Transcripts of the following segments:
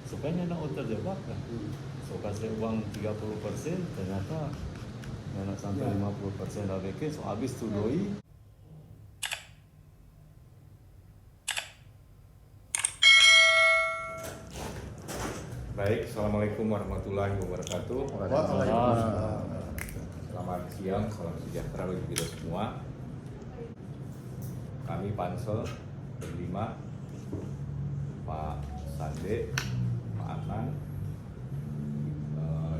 supaya nggak terjebak kan. So kasih uang 30%, ternyata nggak sampai 50% ABK, so habis tuh doi. Baik, assalamualaikum warahmatullahi wabarakatuh. Selamat siang, salam sejahtera bagi kita semua. Kami Pansel berlima, Pak Sande, Pak Adnan,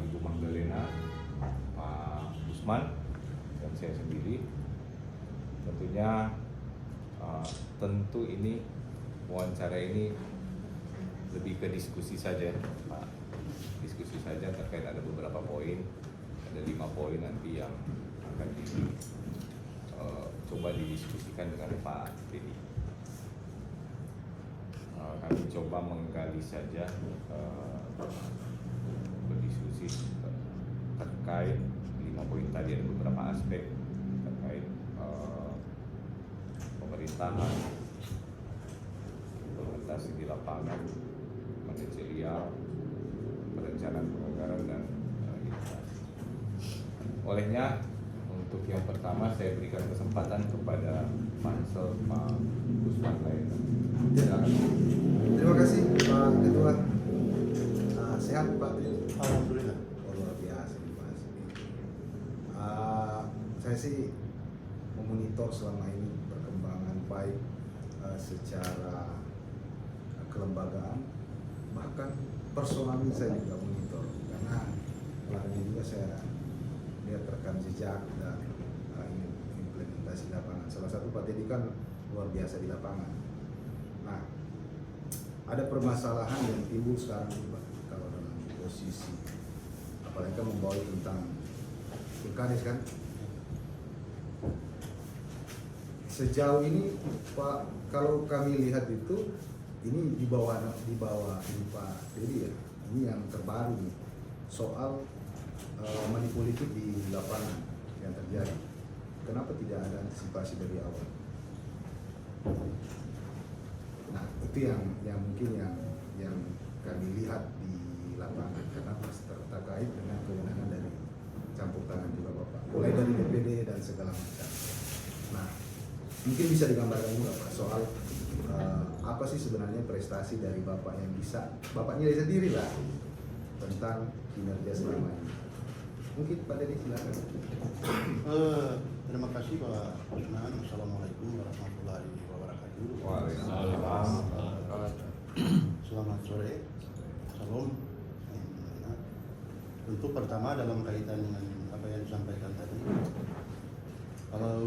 Ibu Magdalena, Pak Usman, dan saya sendiri. Tentunya tentu ini wawancara ini lebih ke diskusi saja, Pak. Diskusi saja terkait ada beberapa poin, ada 5 poin nanti yang akan coba didiskusikan dengan Pak Dedi. Kami coba menggali saja, berdiskusi terkait 5 poin tadi. Ada beberapa aspek terkait pemerintahan, implementasi di lapangan, manajerial, perencanaan penganggaran, dan inflasi. Olehnya, untuk yang pertama saya berikan kesempatan kepada Pansel Pak Usman Lain. Silakan. Terima kasih Pak Ketua. Sehat Pak? Alhamdulillah. Luar biasa nih Pak. Saya sih memonitor selama ini perkembangan baik secara kelembagaan, bahkan personalnya saya juga monitor, karena kemarin juga saya lihat rekam jejak dan implementasi lapangan. Salah satu Pak Teddy kan luar biasa di lapangan. Nah, ada permasalahan yang timbul sekarang Pak, kalau dalam posisi, apalagi kan membawa tentang pilkades kan. Sejauh ini Pak, kalau kami lihat itu ini di bawah ini Pak Dedi ya, ini yang terbaru nih, soal money politik di lapangan yang terjadi. Kenapa tidak ada antisipasi dari awal? Nah, itu yang mungkin yang kami lihat di lapangan, karena terkait dengan kewenangan dari campur tangan juga Bapak, mulai dari DPD dan segala macam. Nah, mungkin bisa digambarkan juga Pak soal apa sih sebenarnya prestasi dari Bapak yang bisa Bapak nilai sendiri lah tentang kinerja selama ini. Mungkin Pak Dedi silakan. Terima kasih Pak Usman. Assalamualaikum warahmatullahi wabarakatuh. Waalaikumsalam. Selamat sore. Salam. Untuk pertama dalam kaitan dengan apa yang disampaikan tadi, kalau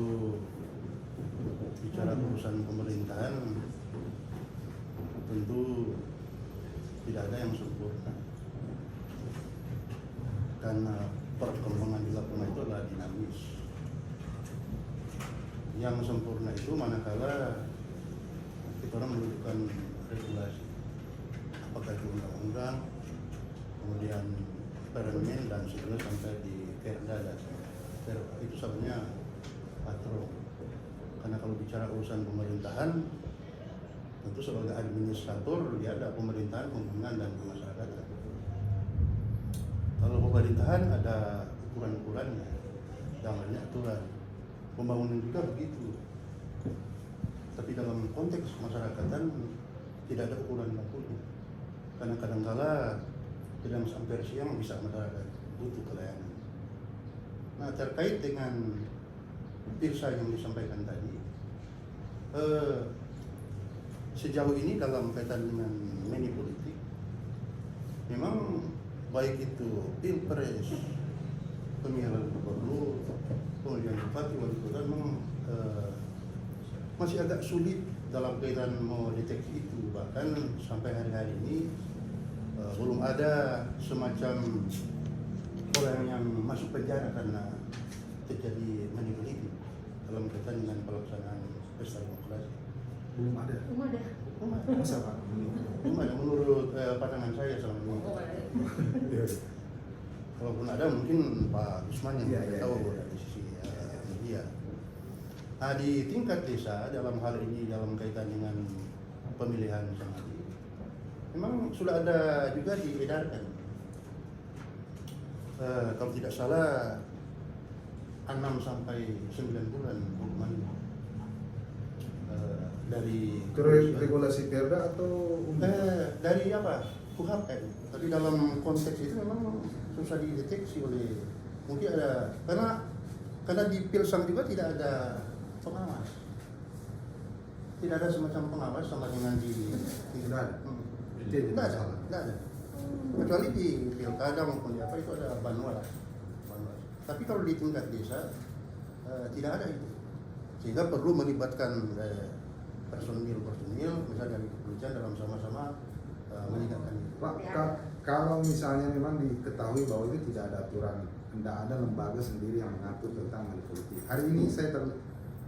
bicara urusan pemerintahan, tentu tidak ada yang sempurna, karena perkembangan di lapangan itu adalah dinamis. Yang sempurna itu manakala kita orang menentukan regulasi, apakah itu undang-undang, kemudian permen, dan sebenarnya sampai di perda dan itu sebenarnya patron. Karena kalau bicara urusan pemerintahan, tentu sebagai administrator dia ada pemerintahan, pembangunan, dan kemasyarakatan. Kalau pemerintahan ada ukuran-ukurannya, namanya aturan. Pembangunan juga begitu. Tapi dalam konteks masyarakatan tidak ada ukuran bakunya. Karena kadangkala tidak sampai siang bisa masyarakat butuh pelayanan. Nah, terkait dengan pirsa yang disampaikan tadi, sejauh ini dalam kaitan dengan money politik, memang baik itu pilpres, pemilihan gubernur, pemilihan bupati, wali kota, memang masih agak sulit dalam kaitan mau deteksi itu. Bahkan sampai hari-hari ini belum ada semacam orang yang masuk penjara karena terjadi money politik dalam kaitan dengan pelaksanaan pesta demokrasi. Belum ada. Masa Pak? Belum ada menurut pandangan saya selama ini. Kalaupun ada mungkin Pak Usman yang tahu dari sisi media. Nah, di tingkat desa dalam hal ini dalam kaitan dengan pemilihan sendiri, memang sudah ada juga diedarkan. Kalau tidak salah 6 sampai 9 bulan hukumannya. Dari Itu regulasi Perda atau dari apa? KUHP. Tapi dalam konteks itu memang susah dideteksi oleh mungkin ada karena di Pilsam juga tidak ada pengawas. Tidak ada semacam pengawas sama dengan di Tidak ada. Tidak ada. Kecuali di pilkada maupun di apa itu ada banwas. Tapi kalau di tingkat desa tidak ada itu. Sehingga perlu melibatkan personil misalnya dari kepolisian dalam sama-sama meningkatkan itu. Pak, kalau misalnya memang diketahui bahwa itu tidak ada aturan, tidak ada lembaga sendiri yang mengatur tentang money politik. Hari ini saya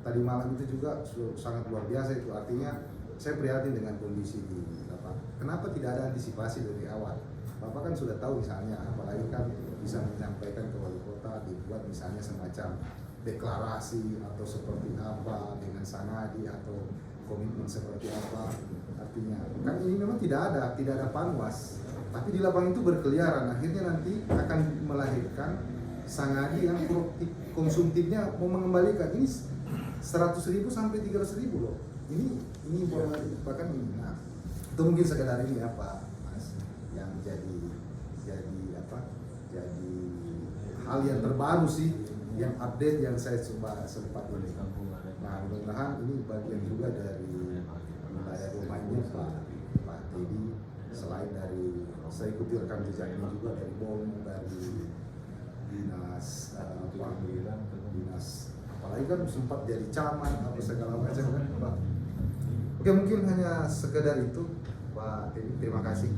tadi malam itu juga sangat luar biasa itu, artinya saya prihatin dengan kondisi di Bapak. Kenapa tidak ada antisipasi dari awal? Bapak kan sudah tahu misalnya, apalagi kan bisa menyampaikan ke wali kota, dibuat misalnya semacam deklarasi atau seperti apa dengan sanadi atau komitmen seperti apa. Artinya kan ini memang tidak ada panwas, tapi di lapangan itu berkeliaran, akhirnya nanti akan melahirkan sanadi yang konsumtifnya mau mengembalikan ini 100.000 sampai 300.000 loh. Ini bahkan ini. Nah, itu mungkin sekedar ini apa Mas yang jadi hal yang terbaru sih, yang update yang saya coba sempat ini. Nah, mudah-mudahan ini bagian juga dari wilayah domainnya Pak Teddy, selain dari saya ikuti rekam jejaknya juga dari BOM, dari dinas dinas apalagi kan sempat jadi camat apa segala macam kan Pak. Oke, mungkin hanya sekedar itu Pak Teddy, terima kasih.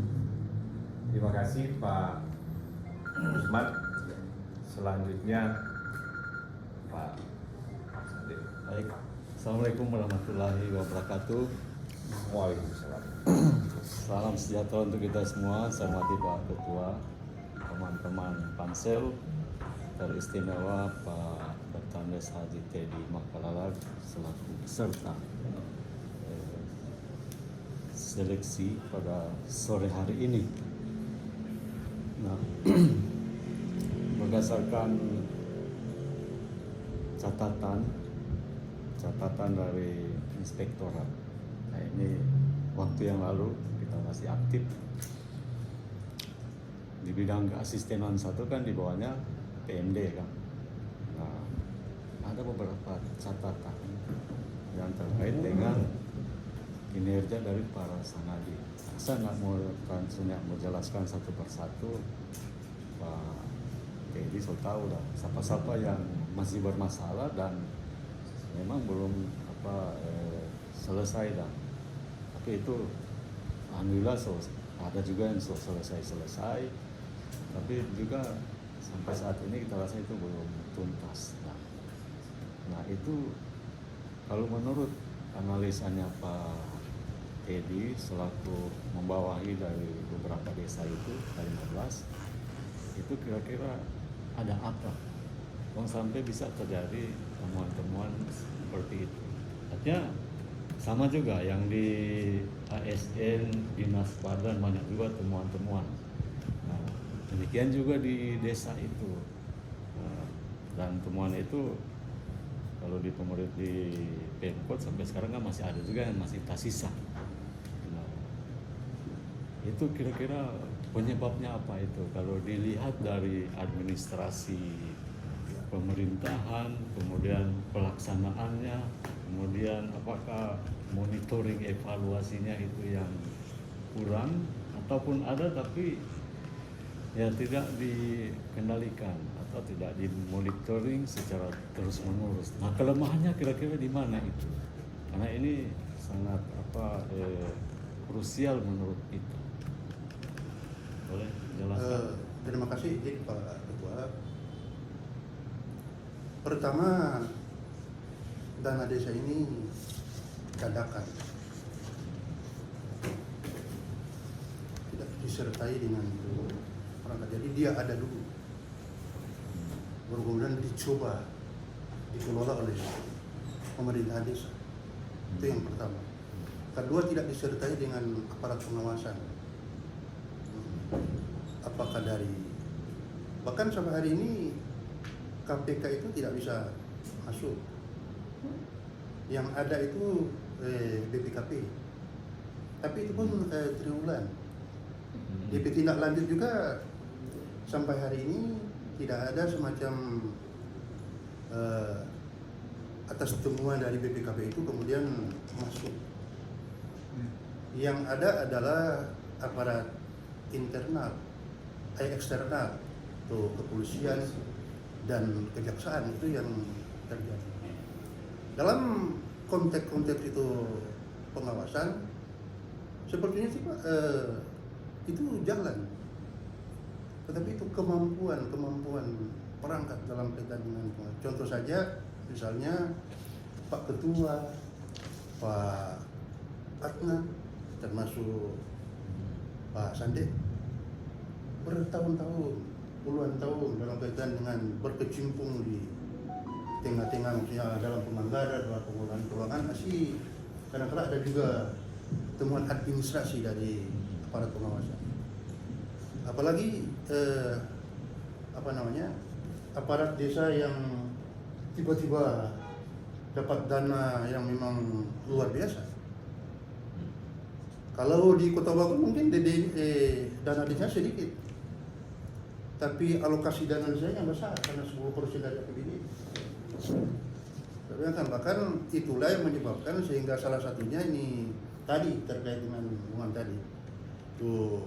Terima kasih Pak Usman. Selanjutnya Pak Sadik. Baik, Assalamualaikum warahmatullahi wabarakatuh. Waalaikumsalam. Salam sejahtera untuk kita semua. Saya hormati Pak Ketua, teman-teman Pansel, teristimewa Pak Bertandes Haji Teddy Makalalag selaku peserta seleksi pada sore hari ini. Nah, berdasarkan catatan dari inspektorat, nah ini waktu yang lalu kita masih aktif di bidang keasistenan 1 kan di bawahnya PMD kan. Nah, ada beberapa catatan yang terkait dengan kinerja dari para sanadi. Saya nggak mau jelaskan satu persatu. Pak Teddy so tahu lah siapa-siapa yang masih bermasalah dan memang belum selesai lah. Tapi itu alhamdulillah ada juga yang selesai. Tapi juga sampai saat ini kita rasa itu belum tuntas. Nah itu kalau menurut analisanya Pak Teddy selaku membawahi dari beberapa desa itu dari 15, itu kira-kira ada apa sampai bisa terjadi temuan-temuan seperti itu. Artinya sama juga yang di ASN, Dinas Badan banyak juga temuan-temuan. Nah, demikian juga di desa itu. Dan temuan itu kalau di pemerintah di Pemkot sampai sekarang kan masih ada juga yang masih tersisa. Nah, itu kira-kira penyebabnya apa itu? Kalau dilihat dari administrasi pemerintahan, kemudian pelaksanaannya, kemudian apakah monitoring evaluasinya itu yang kurang ataupun ada tapi ya tidak dikendalikan atau tidak dimonitoring secara terus-menerus. Nah, kelemahannya kira-kira di mana itu? Karena ini sangat krusial menurut kita. Boleh jelaskan? Terima kasih Pak Ketua. Pertama, dana desa ini dadakan, tidak disertai dengan perangkat. Jadi dia ada dulu, baru kemudian dicoba dikelola oleh pemerintah desa. Itu yang pertama. Kedua, tidak disertai dengan aparat pengawasan. apakah dari, bahkan sampai hari ini KPK itu tidak bisa masuk. Yang ada itu BPKP, tapi itu pun triwulan. DP tindak lanjut juga sampai hari ini tidak ada semacam atas temuan dari BPKP itu kemudian masuk. Yang ada adalah aparat internal, eksternal, tuh kepolisian dan kejaksaan itu yang terjadi. Dalam konteks itu pengawasan, sepertinya sih Pak, itu jalan. Tetapi itu kemampuan perangkat dalam kaitan dengan contoh saja, misalnya Pak Ketua, Pak Adnan, termasuk Pak Sande, bertahun-tahun, puluhan tahun dalam kaitan dengan berkecimpung di tengah-tengah, misalnya dalam penganggaran, dalam penggunaan keuangan, masih kadang-kadang ada juga temuan administrasi dari aparat pengawasan. Apalagi aparat desa yang tiba-tiba dapat dana yang memang luar biasa. Kalau di Kota Bogor mungkin dana desa sedikit, tapi alokasi dana desanya besar karena 10% dari APBD. Bahkan itulah yang menyebabkan sehingga salah satunya ini tadi terkait dengan hubungan tadi itu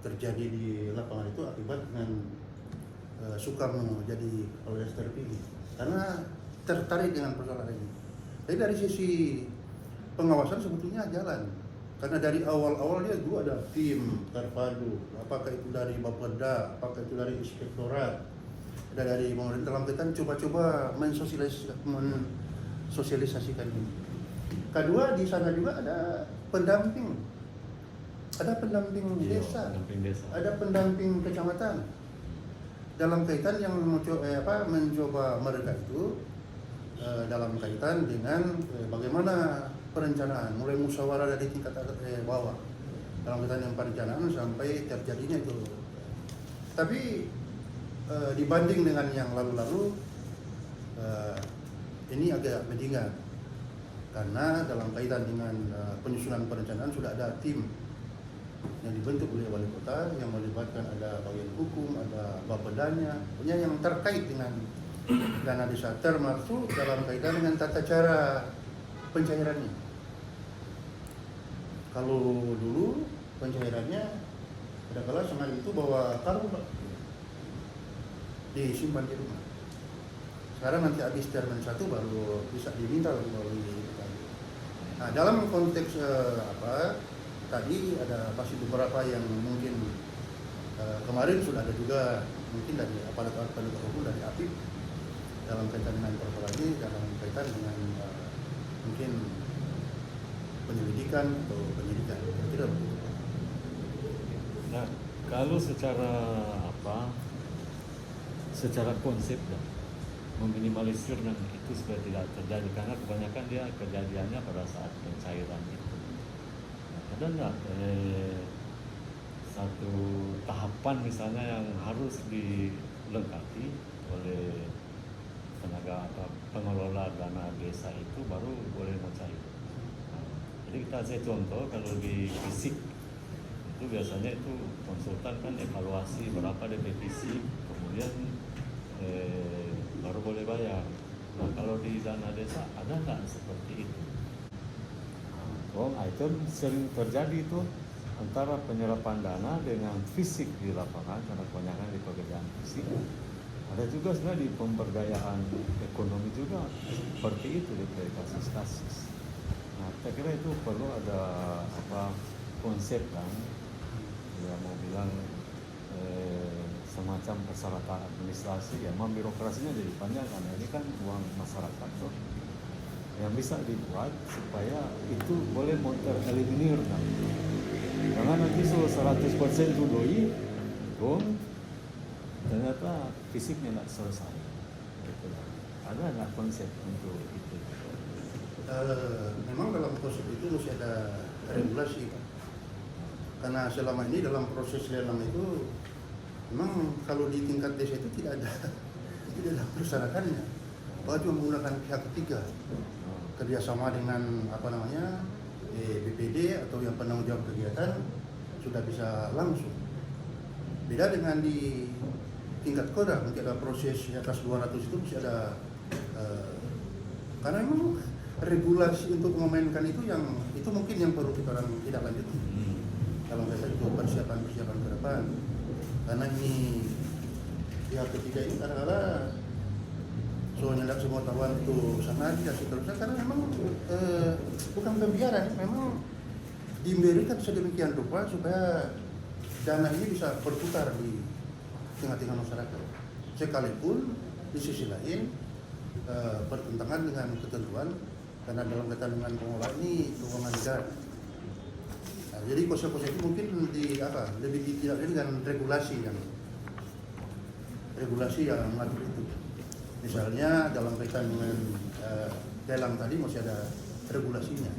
terjadi di lapangan itu akibat dengan Soekarno jadi kepala daerah terpilih karena tertarik dengan persoalan ini. Tapi dari sisi pengawasan sebetulnya jalan. Karena dari awal-awal dia dulu ada tim terpadu, apakah itu dari Bapeda, apakah itu dari Inspektorat, ada dari pemerintah dalam kaitan coba-coba mensosialisasikan ini. Kedua di sana juga ada pendamping desa, ada pendamping kecamatan dalam kaitan yang mencoba mereka itu dalam kaitan dengan bagaimana perencanaan, mulai musyawarah dari tingkat bawah dalam kaitan yang perencanaan sampai terjadinya itu. Tapi dibanding dengan yang lalu-lalu ini agak meningkat karena dalam kaitan dengan penyusunan perencanaan sudah ada tim yang dibentuk oleh wali kota yang melibatkan ada bagian hukum, ada bapedanya, punya yang terkait dengan dana desa termasuk dalam kaitan dengan tata cara pencairannya. Kalau dulu pencairannya ada kala sengaja itu bawa karung disimpan di rumah. Sekarang nanti habis termin 1 baru bisa diminta melalui itu tadi. Nah, dalam konteks tadi ada pasti beberapa yang mungkin kemarin sudah ada juga mungkin dari aparat penegak hukum dari APIP dalam kaitan dengan perkara ini, dalam kaitan dengan mungkin penyelidikan atau penyidikan, kira-kira begitu. Nah, kalau secara konsep meminimalisir dan itu supaya tidak terjadi karena kebanyakan dia kejadiannya pada saat pencairan itu. Nah, ada nggak satu tahapan misalnya yang harus dilengkapi oleh tenaga atau pengelola dana desa itu baru boleh mencair. Jadi kita saya contoh kalau di fisik itu biasanya itu konsultan kan evaluasi berapa DP fisik, kemudian baru boleh bayar. Nah kalau di dana desa ada nggak seperti itu? Itu sering terjadi itu antara penyerapan dana dengan fisik di lapangan karena kebanyakan di pekerjaan fisik. Ada juga sebenarnya di pemberdayaan ekonomi juga seperti itu di kasus-kasus. Nah, saya kira itu perlu ada konsep kan, ya mau bilang semacam persyaratan administrasi, ya memang birokrasinya jadi panjang karena ini kan uang masyarakat tuh, yang bisa dibuat supaya itu boleh tereliminir kan. Jangan nanti 100% itu doi, ternyata fisiknya nggak selesai. Gitu. Ada nggak konsep untuk itu? Memang dalam konsep itu mesti ada regulasi, Pak. Karena selama ini dalam proses lelang itu memang kalau di tingkat desa itu tidak ada persyaratannya, bahwa cuma menggunakan pihak ketiga kerjasama dengan BPD atau yang penanggung jawab kegiatan sudah bisa langsung. Beda dengan di tingkat Koda, mungkin ada proses di atas 200 itu bisa ada karena memang regulasi untuk memainkan itu mungkin yang perlu kita orang tidak lanjuti. Kalau saya itu persiapan ke depan, karena ini pihak ketiga ini kadang-kadang soalnya tidak semua tahuan itu sangat dan seterusnya, karena memang bukan pembiaran, memang diberikan sedemikian rupa supaya dana ini bisa berputar di tengah-tengah masyarakat. Sekalipun di sisi lain bertentangan dengan ketentuan, karena dalam kaitan dengan pengelolaan ini keuangan negara. Nah, jadi konsep-konsep itu mungkin lebih ditiadakan dengan regulasi yang mengatur itu. Misalnya dalam kaitan dengan lelang tadi masih ada regulasinya.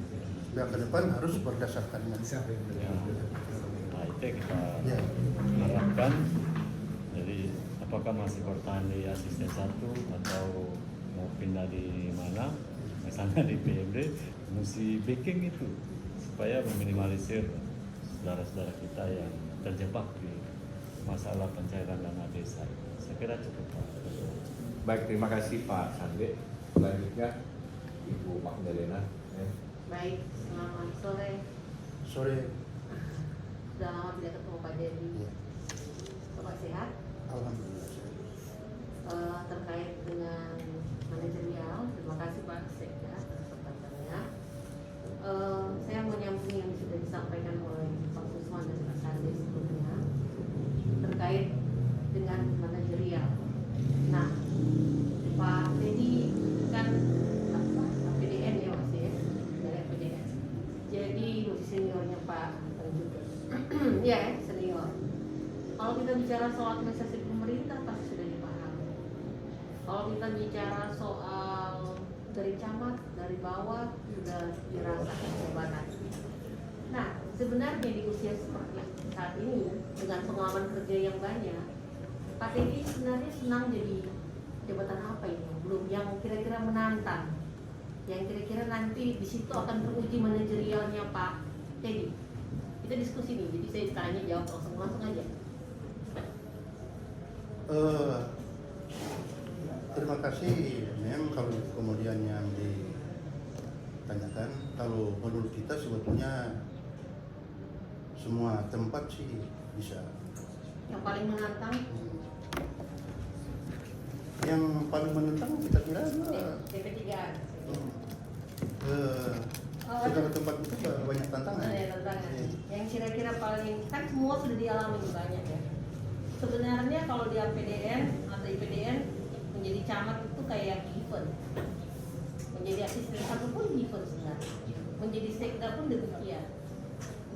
Yang ke depan harus berdasarkan dengan Siapa yang Nah, itu yang kita ya. harapkan. Jadi apakah masih bertahan di asisten 1 atau mau pindah di mana, misalnya di PMD, mesti backing itu supaya meminimalisir saudara-saudara kita yang terjebak di masalah pencairan dana desa. Saya kira cukup, Pak. Baik, terima kasih Pak Sande. Selanjutnya Ibu Magdalena. Baik, selamat sore. Sore. Sudah lama tidak ketemu Pak Dedi. Ya. Bapak sehat? Alhamdulillah. Terkait dengan manajerial, terima kasih Pak Sekda kesempatannya. Saya menyambung yang sudah disampaikan oleh Pak Usman dan Pak Sande sebelumnya terkait dengan manajerial. Nah, Pak Dedi kan APDN ya Mas ya, dari APDN. Jadi seniornya Pak juga. Ya, senior. Kalau kita bicara soal administrasi pemerintah pasti sudah dipahami. Kalau kita bicara soal dari camat, dari bawah sudah dirasakan jabatan. Nah, sebenarnya di usia seperti saat ini dengan pengalaman kerja yang banyak, Pak Teddy sebenarnya senang jadi jabatan apa ini? Belum yang kira-kira menantang, yang kira-kira nanti di situ akan teruji manajerialnya Pak Teddy. Kita diskusi nih, jadi saya tanya jawab langsung aja. Terima kasih. Memang kalau kemudian yang ditanyakan, kalau menurut kita sebetulnya semua tempat sih bisa. Yang paling menantang Yang paling menentang kita kira DP3. segala tempat itu banyak tantangan. Ada tantangan. Iya. Yang kira-kira paling kan semua sudah dialami banyak ya. Sebenarnya kalau di APDN atau IPDN menjadi camat itu kayak given. Menjadi asisten 1 pun given sebenarnya. Menjadi sekda pun demikian.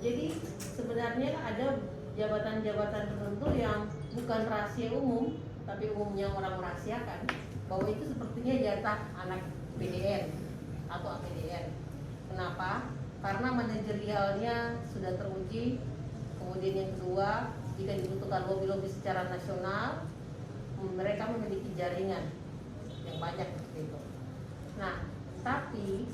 Jadi sebenarnya ada jabatan-jabatan tertentu yang bukan rahasia umum, tapi umumnya orang merahasiakan bahwa itu sepertinya jatah anak PDN atau APDN. Kenapa? Karena manajerialnya sudah teruji. Kemudian yang kedua, jika dibutuhkan lobby-lobby secara nasional, mereka memiliki jaringan yang banyak seperti itu. Nah, tapi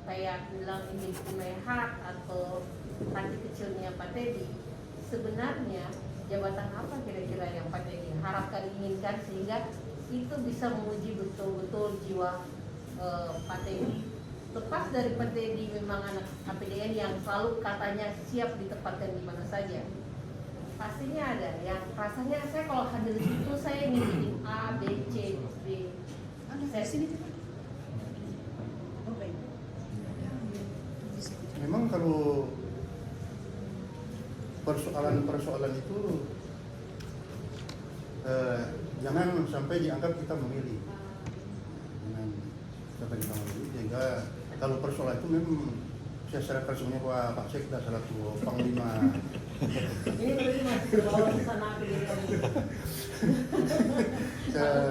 kayak bilang ini Mehat atau hati kecilnya Pak Teddy, sebenarnya jabatan apa kira-kira yang Pak Teddy harapkan, inginkan sehingga itu bisa menguji betul-betul jiwa Pak Teddy. Lepas dari Pak Teddy memang anak APDN yang selalu katanya siap ditempatkan di mana saja, pastinya ada yang rasanya saya kalau hadir di situ saya ingin jadi A, B, C, D. Saya sini. Memang kalau persoalan itu jangan sampai dianggap kita memilih. Jangan sampai kita memilih, sehingga kalau persoalan itu memang saya serahkan semuanya Pak Sekda selaku Panglima. Ini berarti masih ke bawah di sana APDN.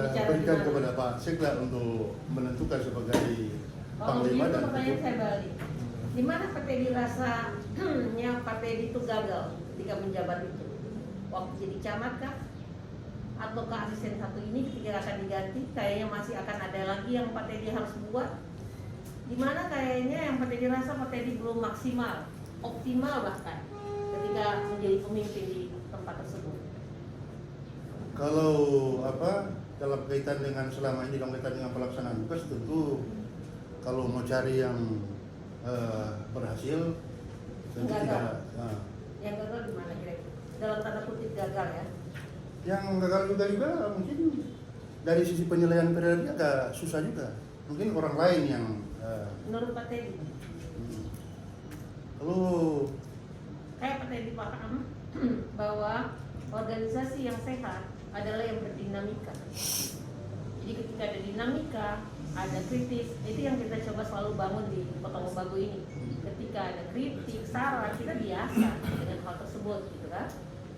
Saya berikan kepada Pak Sekda untuk menentukan sebagai Kalau Panglima begitu dan pertanyaan saya balik. Di mana Pak Teddy rasa Pak Teddy itu gagal ketika menjabat itu? Waktu jadi camat kah? Ataukah asisten satu ini ketika akan diganti kayaknya masih akan ada lagi yang Pak Teddy harus buat? Dimana kayaknya yang Pak Teddy rasa Pak Teddy belum maksimal, optimal bahkan ketika menjadi pemimpin di tempat tersebut. Kalau dalam kaitan dengan selama ini dalam kaitan dengan pelaksanaan tugas, tentu kalau mau cari yang berhasil tentu Gagal. tidak. Yang gagal gimana kira-kira? Dalam tanda kutip gagal ya? Yang gagal juga mungkin dari sisi penilaian periode agak susah juga. Mungkin orang lain yang Menurut Pak Teddy? Kalau Kayak Pak Teddy paham bahwa organisasi yang sehat adalah yang berdinamika. Jadi ketika ada dinamika, ada kritis, itu yang kita coba selalu bangun di Kota Mobagu ini. Ketika ada kritik, saran, kita biasa dengan hal tersebut, gitu kan?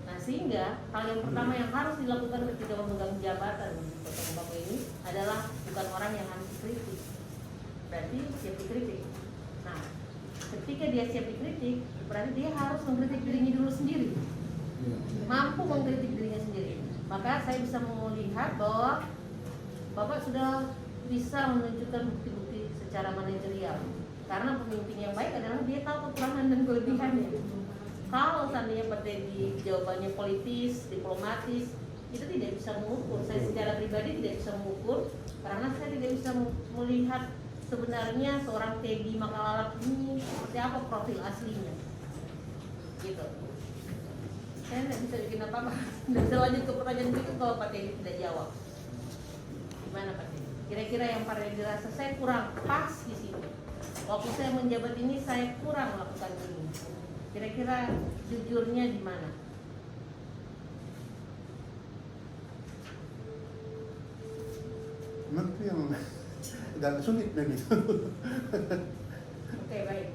Nah, sehingga hal yang pertama yang harus dilakukan ketika memegang jabatan di Kota Mobagu ini adalah bukan orang yang anti kritik, berarti siap dikritik. Nah, ketika dia siap dikritik, berarti dia harus mengkritik dirinya dulu sendiri, mampu mengkritik dirinya sendiri. Maka saya bisa melihat bahwa Bapak sudah bisa menunjukkan bukti-bukti secara manajerial. Karena pemimpin yang baik adalah dia tahu kekurangan dan kelebihannya. Kalau seandainya Pak Teddy jawabannya politis, diplomatis, itu tidak bisa mengukur. Saya secara pribadi tidak bisa mengukur karena saya tidak bisa melihat sebenarnya seorang Teddy Makalalap ini seperti apa profil aslinya. Gitu. Saya tidak bisa bikin apa-apa. Tidak bisa lanjut ke pertanyaan berikut kalau Pak Teddy tidak jawab. Gimana Pak Teddy? Kira-kira yang Pak Teddy rasa saya kurang pas di sini. Waktu saya menjabat ini saya kurang melakukan ini. Kira-kira jujurnya di mana? memang itu yang agak sulit dan itu. Oke, baik.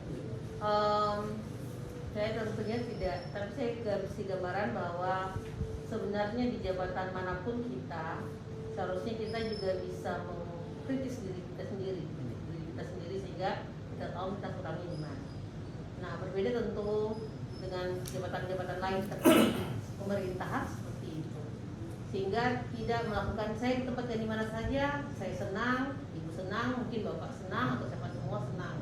Saya tentunya tidak, tapi saya kasih gambaran bahwa sebenarnya di jabatan manapun kita seharusnya kita juga bisa mengkritis diri kita sendiri, sehingga kita tahu kita kurangnya di mana. Nah, berbeda tentu dengan jabatan-jabatan lain seperti pemerintahan seperti itu, sehingga tidak melakukan saya di tempat dan di mana saja saya senang, ibu senang, mungkin bapak senang atau siapa semua senang.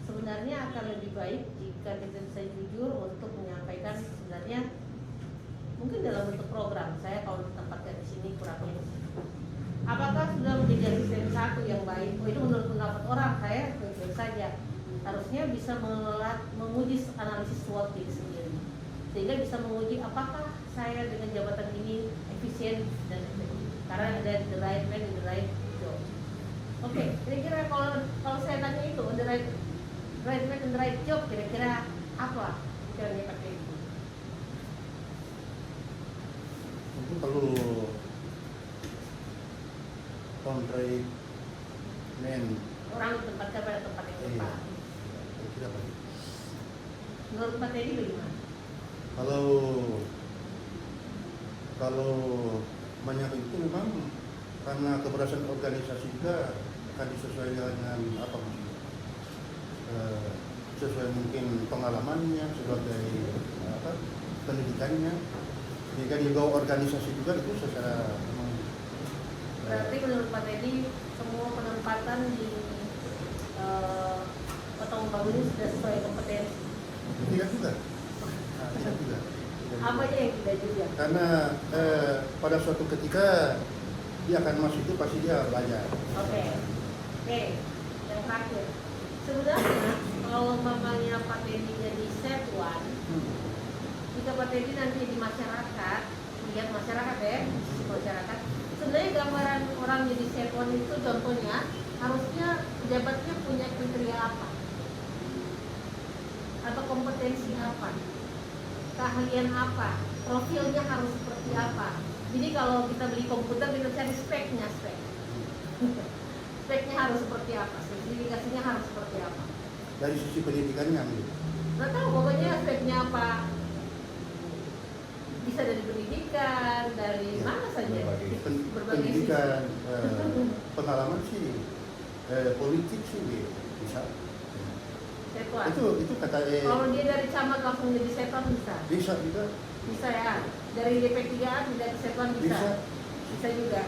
Sebenarnya akan lebih baik jika kita bisa jujur untuk menyampaikan sebenarnya mungkin dalam bentuk program saya kalau ditempatkan di sini kurangnya. Apakah sudah menjadi asisten satu yang baik? Oh, itu menurut pendapat orang, saya baik-baik saja. Harusnya bisa menguji analisis SWOT diri sendiri, sehingga bisa menguji apakah saya dengan jabatan ini efisien dan efektif. Karena ada the right man in the right job. Oke, kira-kira kalau saya tanya itu the right man in the right job, kira-kira apa pikirannya Pak Teddy? Tentu kalau kontrak men Orang ditempatkan pada tempat yang tepat. tidak apa. Menurut Pak Teddy bagaimana? Kalau banyak itu memang karena keberhasilan organisasi juga akan disesuaikan dengan apa maksudnya, sesuai mungkin pengalamannya sebagai pendidikannya. Jika dia organisasi juga itu secara Berarti menurut Pak Teddy semua penempatan di Kota Mobagu ini sudah sesuai kompetensi. tidak juga. Tidak juga. Apa aja yang tidak juga? Karena pada suatu ketika dia akan masuk itu pasti dia belajar. Oke, yang terakhir. Sebenarnya kalau mamanya Pak Teddy jadi Setwan, jika Pak Teddy nanti di masyarakat, lihat masyarakat ya, masyarakat. Sebenarnya gambaran orang jadi Setwan itu contohnya harusnya pejabatnya punya kriteria apa? Atau kompetensi apa? Keahlian apa? Profilnya harus seperti apa? Jadi kalau kita beli komputer kita cari speknya, speknya harus seperti apa? Spesifikasinya harus seperti apa? Dari sisi pendidikannya gitu. Nggak tahu pokoknya speknya apa? Bisa dari pendidikan, dari mana saja? Berbagai Pendidikan, sisi. pengalaman sih, politik sih bisa. Setuan. Itu kata Kalau dia dari camat langsung jadi setuan bisa? bisa juga. Bisa ya? Dari DP3A tidak ke setuan bisa? Bisa. Bisa juga.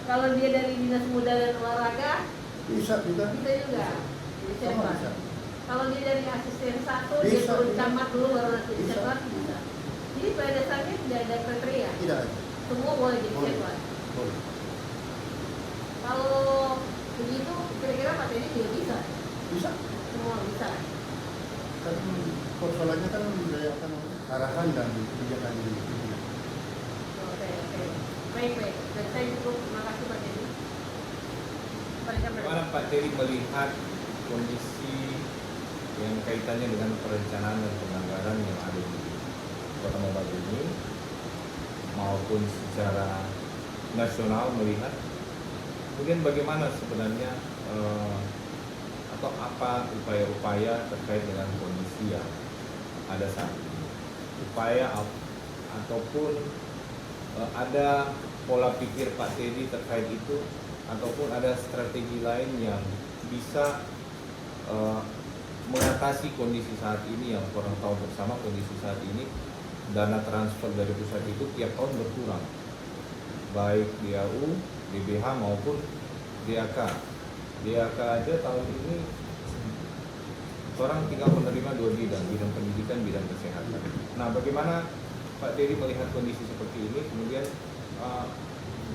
Kalau dia dari Dinas Muda dan Olahraga Bisa juga. bisa juga jadi Sama setuan. bisa. Kalau dia dari asisten 1 dia Bisa, turun bisa. camat dulu baru nanti jadi Bisa. setuan bisa. Jadi pada dasarnya tidak ada kriteria. Tidak ada. Semua boleh jadi Boleh. setuan. Boleh. Kalau begitu kira-kira Pak Teddy juga bisa? Bisa. Semua bisa. Kan persoalannya kan dari apa namanya, arahan dan kebijakan ini. Oke. Baik. Dan saya cukup terima kasih Pak Teddy. Bagaimana Pak Teddy melihat kondisi yang kaitannya dengan perencanaan dan penganggaran yang ada di Kota Mobagu ini, maupun secara nasional melihat, kemudian bagaimana sebenarnya atau apa upaya-upaya terkait dengan kondisi yang ada saat ini, upaya ataupun ada pola pikir Pak Teddy terkait itu, ataupun ada strategi lain yang bisa mengatasi kondisi saat ini yang orang tahu bersama. Kondisi saat ini dana transfer dari pusat itu tiap tahun berkurang, baik DAU, DBH maupun DAK. DAK aja tahun ini orang tinggal menerima 2 bidang pendidikan, bidang kesehatan. Nah, bagaimana Pak Teddy melihat kondisi seperti ini, kemudian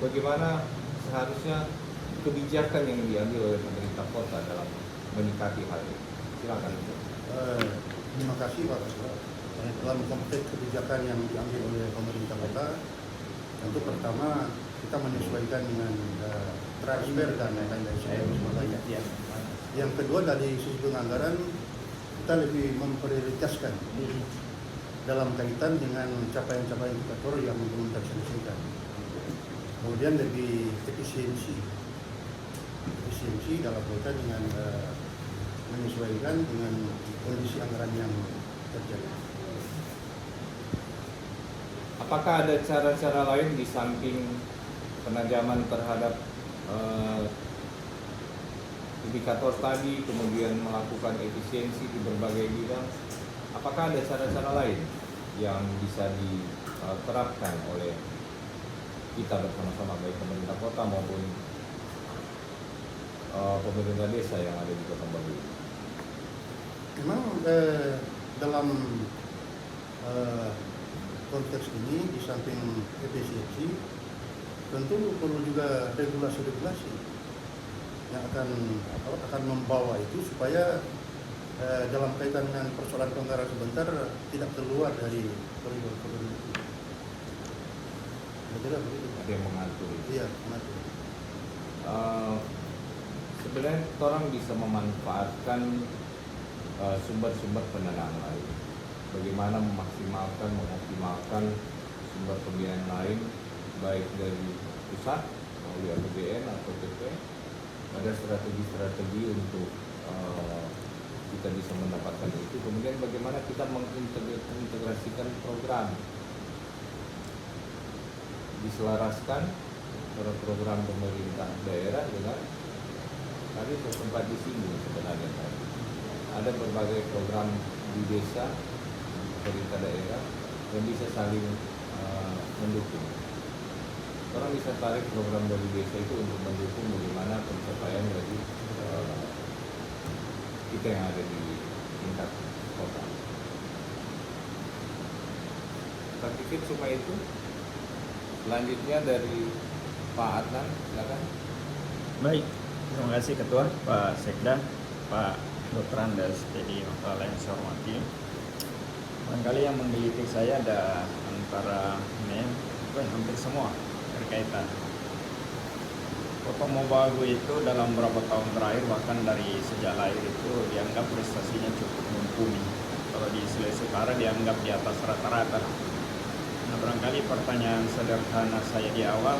bagaimana seharusnya kebijakan yang diambil oleh pemerintah kota dalam menyikapi hal ini? Silakan. Terima kasih Pak Ketua. Dalam konteks kebijakan yang diambil oleh pemerintah kota, tentu pertama kita menyesuaikan dengan transfer dan lain-lain sebagainya. Yang kedua dari sisi penganggaran kita lebih memprioritaskan dalam kaitan dengan capaian-capaian indikator yang belum terselesaikan. Kemudian lebih efisiensi dalam kaitan dengan menyesuaikan dengan kondisi anggaran yang terjadi. Apakah ada cara-cara lain di samping penajaman terhadap indikator tadi, kemudian melakukan efisiensi di berbagai bidang? Apakah ada cara-cara lain yang bisa diterapkan oleh kita bersama-sama, baik pemerintah kota maupun pemerintah desa yang ada di Kota Mobagu? Memang dalam konteks ini di samping efisiensi tentu perlu juga regulasi-regulasi yang akan membawa itu supaya dalam kaitan dengan persoalan penganggaran sebentar tidak keluar dari koridor-koridor itu. Betul begitu. Ada yang mengatur itu. Iya, mengatur. Sebenarnya orang bisa memanfaatkan sumber-sumber pendanaan lain. Bagaimana mengoptimalkan sumber pembiayaan lain, baik dari pusat melalui APBN atau PP. Ada strategi-strategi untuk kita bisa mendapatkan itu. Kemudian bagaimana kita mengintegrasikan program, diselaraskan program pemerintah daerah dengan tadi sempat disinggung sebenarnya tadi. Ada berbagai program di desa, pemerintah daerah yang bisa saling mendukung. Orang bisa tarik program dari desa itu untuk mendukung bagaimana pencapaian dari kita yang ada di tingkat kota. Saya pikir cuma itu. Selanjutnya dari Pak Adnan, silakan. Baik, terima kasih Ketua, Pak Sekda, Pak Dr. Andes, jadi Mapala yang saya hormati. Barangkali yang menggelitik saya ada antara hampir semua berkaitan. Kota Mobagu itu dalam beberapa tahun terakhir, bahkan dari sejak lahir itu dianggap prestasinya cukup mumpuni. Kalau di Sulawesi Utara dianggap di atas rata-rata. Nah, barangkali pertanyaan sederhana saya di awal,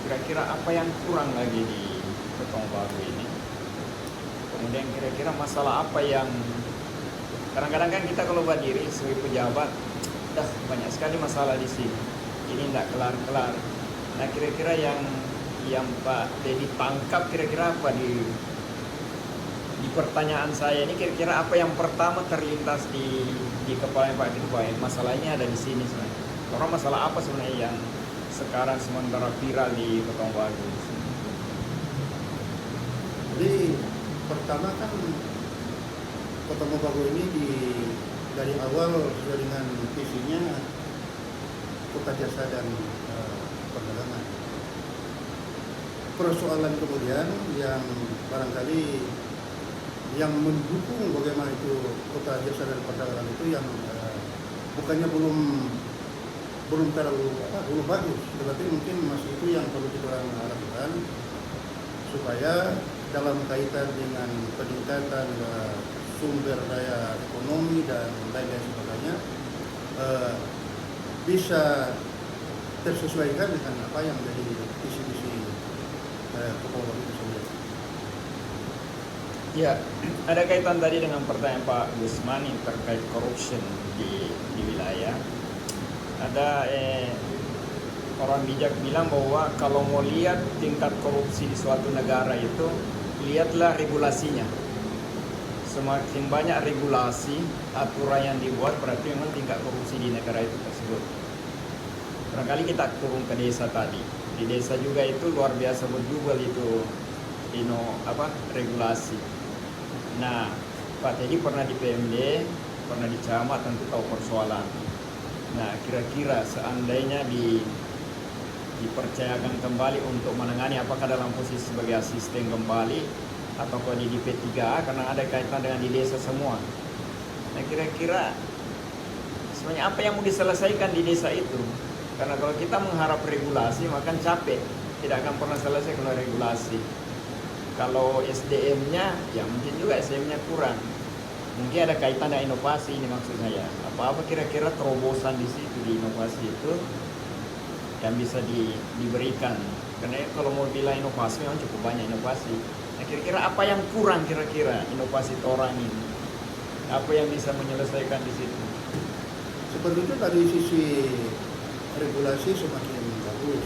kira-kira apa yang kurang lagi di Kota Mobagu ini? Kemudian kira-kira masalah apa yang kadang-kadang kan kita kalau berdiri sebagai pejabat, dah banyak sekali masalah di sini. Ini tidak kelar-kelar. Nah, kira-kira yang Pak Teddy tangkap kira-kira apa di di pertanyaan saya ini kira-kira apa yang pertama terlintas di kepala Pak Ketua? Masalahnya ada di sini sebenarnya. Orang masalah apa sebenarnya yang sekarang sementara viral di Kota Baru? Jadi pertama kan Kota Mobagu ini dari awal sesuai dengan visinya kota jasa dan perdagangan. Persoalan kemudian yang barangkali yang mendukung bagaimana itu kota jasa dan perdagangan itu yang bukannya belum terlalu belum bagus, tetapi mungkin masih itu yang perlu kita lakukan supaya dalam kaitan dengan peningkatan sumber daya ekonomi dan lain-lain sebagainya bisa tersesuaikan dengan apa yang menjadi visi-visi Kepala itu sendiri. Ya, ada kaitan tadi dengan pertanyaan Pak Gusman yang terkait corruption di wilayah. Ada orang bijak bilang bahwa kalau mau lihat tingkat korupsi di suatu negara itu, lihatlah regulasinya. Semakin banyak regulasi, aturan yang dibuat berarti memang tingkat korupsi di negara itu tersebut. Barangkali kita turun ke desa tadi. Di desa juga itu luar biasa berjubel itu regulasi. Nah, Pak Teddy pernah di PMD, pernah di camat, tentu tahu persoalan. Nah, kira-kira seandainya dipercayakan kembali untuk menangani apakah dalam posisi sebagai asisten kembali atau di P3A karena ada kaitan dengan di desa semua. Nah, kira-kira sebenarnya apa yang mau diselesaikan di desa itu? Karena kalau kita mengharap regulasi, maka capek, tidak akan pernah selesai kalau regulasi. Kalau SDM-nya, ya mungkin juga SDM-nya kurang. Mungkin ada kaitan dengan inovasi, ini maksud saya. Apa-apa kira-kira terobosan di situ, di inovasi itu yang bisa diberikan. Karena kalau mau bilang inovasi, memang cukup banyak inovasi. Nah, kira-kira apa yang kurang kira-kira inovasi orang ini? Apa yang bisa menyelesaikan di situ? Seperti itu dari sisi regulasi semakin bagus.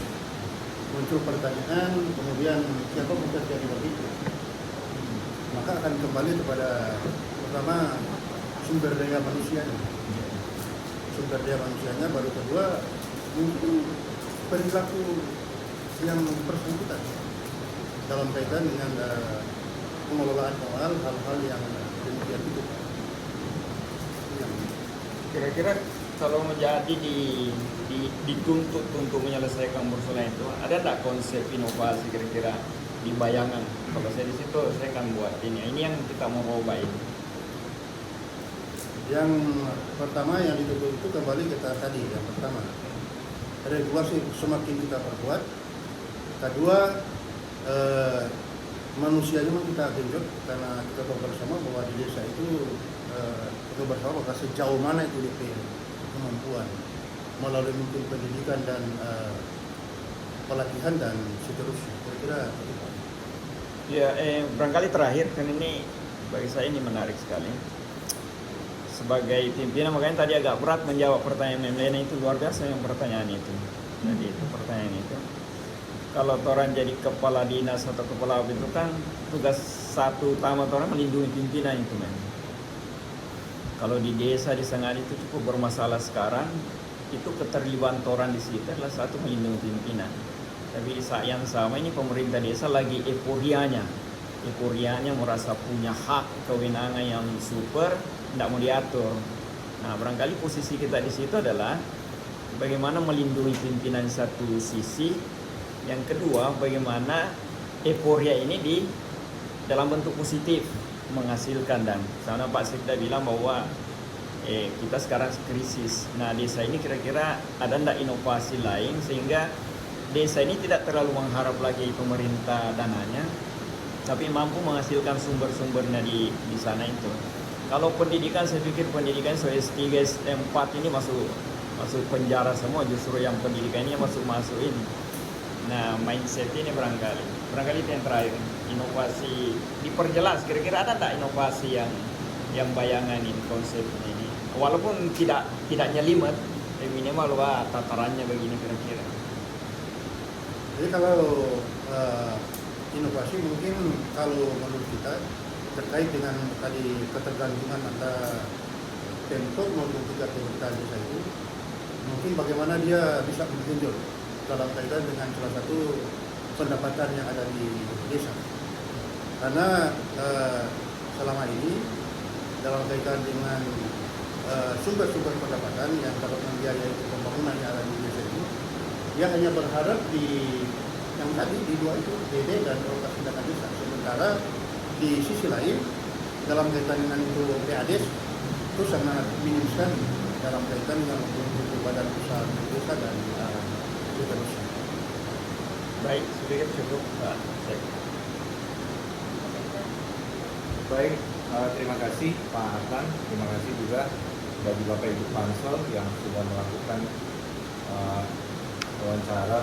Muncul pertanyaan, kemudian siapa bekerja di bawah itu? Maka akan kembali kepada pertama sumber daya manusianya. Sumber daya manusianya, baru kedua mungkin perilaku yang bersangkutan dalam kaitan dengan pengelolaan keuangan hal-hal yang demikian itu. Kira-kira kalau menjadi dituntut untuk menyelesaikan persoalan itu, ada tak konsep inovasi kira-kira di bayangan? Kalau saya di situ, saya akan buat ini yang kita mau ubah ini. Yang pertama yang dituntut itu kembali kita tadi, yang pertama regulasi semakin kita perkuat. Kedua, manusianya memang kita genjot karena kita tahu bersama bahwa di desa itu kita bersama bahwa sejauh mana itu DP kemampuan melalui mungkin pendidikan dan pelatihan dan seterusnya. Kira-kira begitu. Ya, barangkali terakhir kan ini bagi saya ini menarik sekali. Sebagai pimpinan makanya tadi agak berat menjawab pertanyaan yang lain itu, luar biasa yang pertanyaan itu. Jadi itu pertanyaan itu. Kalau orang jadi kepala dinas atau kepala itu kan tugas satu utama orang melindungi pimpinan itu men. Kalau di desa di Sangani itu cukup bermasalah sekarang, itu keterlibatan orang di situ adalah satu melindungi pimpinan. Tapi di saat yang sama ini pemerintah desa lagi euforianya merasa punya hak kewenangan yang super, tidak mau diatur. Nah, barangkali posisi kita di situ adalah bagaimana melindungi pimpinan satu sisi, yang kedua bagaimana euforia ini di dalam bentuk positif menghasilkan. Dan sama Pak Sekda bilang bahwa kita sekarang krisis. Nah, desa ini kira-kira ada enggak inovasi lain sehingga desa ini tidak terlalu mengharap lagi pemerintah dananya, tapi mampu menghasilkan sumber-sumbernya di sana itu. Kalau pendidikan, saya pikir pendidikan S3, S4 ini masuk penjara semua, justru yang pendidikan ini masuk ini. Nah, mindset ini barangkali itu yang terakhir, inovasi diperjelas. Kira-kira ada tak inovasi yang bayangan ini, konsep ini, walaupun tidak nyelimet, minimal tatarannya begini kira-kira. Jadi kalau inovasi mungkin kalau menurut kita terkait dengan tadi ketergantungan antara Pemkot maupun juga pemerintah desa itu, mungkin bagaimana dia bisa menunjuk dalam kaitan dengan salah satu pendapatan yang ada di desa. Karena selama ini dalam kaitan dengan sumber-sumber pendapatan yang dapat membiayai pembangunan yang ada di desa ini, dia hanya berharap di yang tadi di dua itu, DD dan alokasi dana desa. Sementara di sisi lain dalam kaitan dengan itu PADES itu sangat minim sekali dalam kaitan dengan untuk badan usaha desa dan seterusnya. Baik, sedikit cukup Pak Sek. Baik, terima kasih Pak Adnan, terima kasih juga bagi Bapak Ibu Pansel yang sudah melakukan wawancara